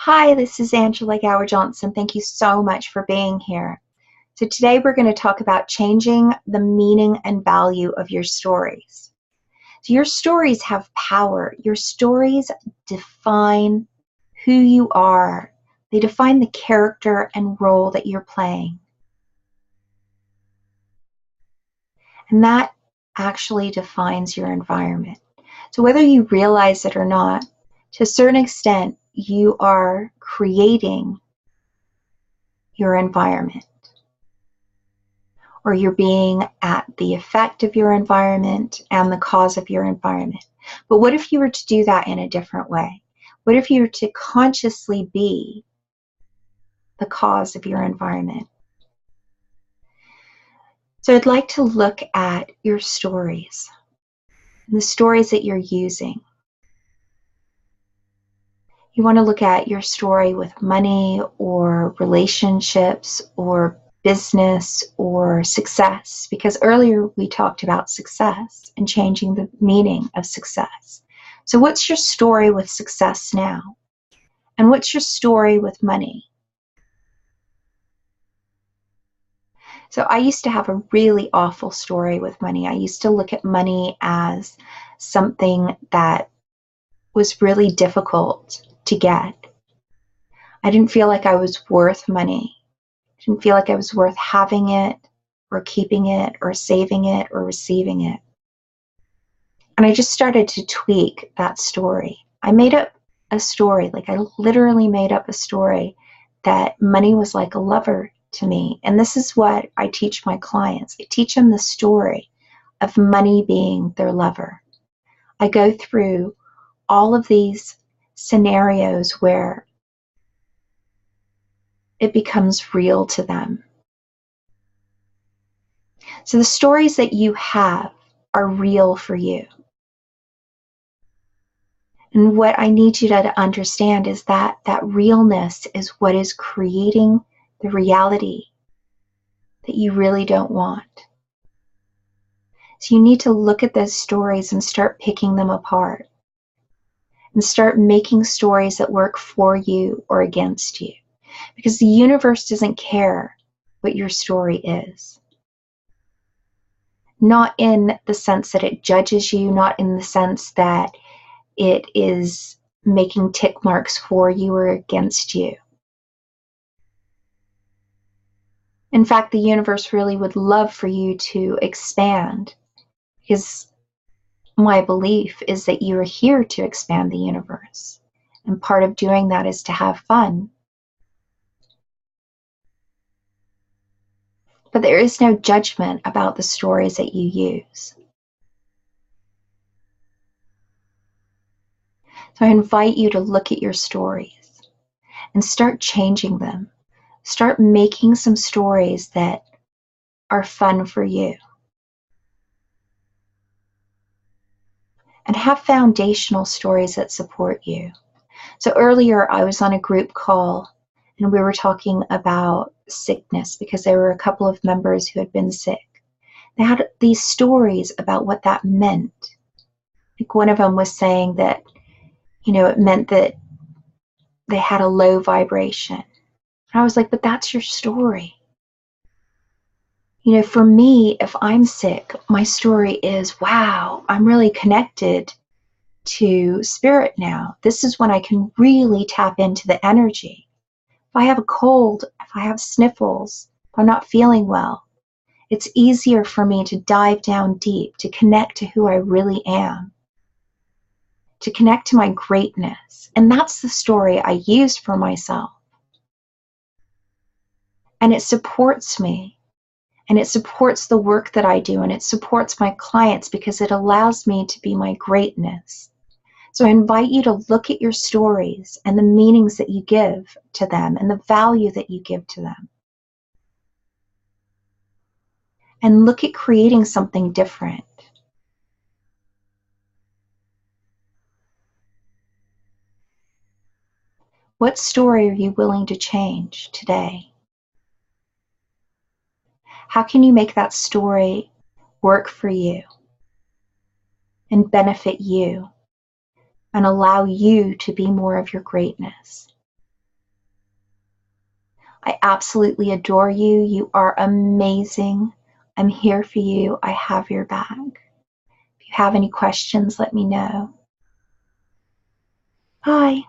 Hi, this is Angela Gower Johnson. Thank you so much for being here. So today we're going to talk about changing the meaning and value of your stories. So your stories have power. Your stories define who you are. They define the character and role that you're playing. And that actually defines your environment. So whether you realize it or not, to a certain extent, you are creating your environment, or you're being at the effect of your environment and the cause of your environment. But what if you were to do that in a different way? What if you were to consciously be the cause of your environment? So I'd like to look at your stories, the stories that you're using. You want to look at your story with money or relationships or business or success, because earlier we talked about success and changing the meaning of success. So what's your story with success now? And what's your story with money? So I used to have a really awful story with money. I used to look at money as something that was really difficult to get. I didn't feel like I was worth money. I didn't feel like I was worth having it or keeping it or saving it or receiving it. And I just started to tweak that story. I made up a story, like I literally made up a story that money was like a lover to me. And this is what I teach my clients. I teach them the story of money being their lover. I go through all of these scenarios where it becomes real to them. So the stories that you have are real for you. And what I need you to understand is that that realness is what is creating the reality that you really don't want. So you need to look at those stories and start picking them apart and start making stories that work for you or against you. Because the universe doesn't care what your story is. Not in the sense that it judges you, not in the sense that it is making tick marks for you or against you. In fact, the universe really would love for you to expand, because my belief is that you are here to expand the universe. And part of doing that is to have fun. But there is no judgment about the stories that you use. So I invite you to look at your stories and start changing them. Start making some stories that are fun for you. And have foundational stories that support you. So earlier I was on a group call and we were talking about sickness because there were a couple of members who had been sick. They had these stories about what that meant. Like one of them was saying that, it meant that they had a low vibration. And I was like, but that's your story. For me, if I'm sick, my story is, wow, I'm really connected to spirit now. This is when I can really tap into the energy. If I have a cold, if I have sniffles, if I'm not feeling well, it's easier for me to dive down deep, to connect to who I really am, to connect to my greatness. And that's the story I use for myself. And it supports me. And it supports the work that I do. And it supports my clients because it allows me to be my greatness. So I invite you to look at your stories and the meanings that you give to them and the value that you give to them. And look at creating something different. What story are you willing to change today? How can you make that story work for you and benefit you and allow you to be more of your greatness? I absolutely adore you. You are amazing. I'm here for you. I have your back. If you have any questions, let me know. Bye.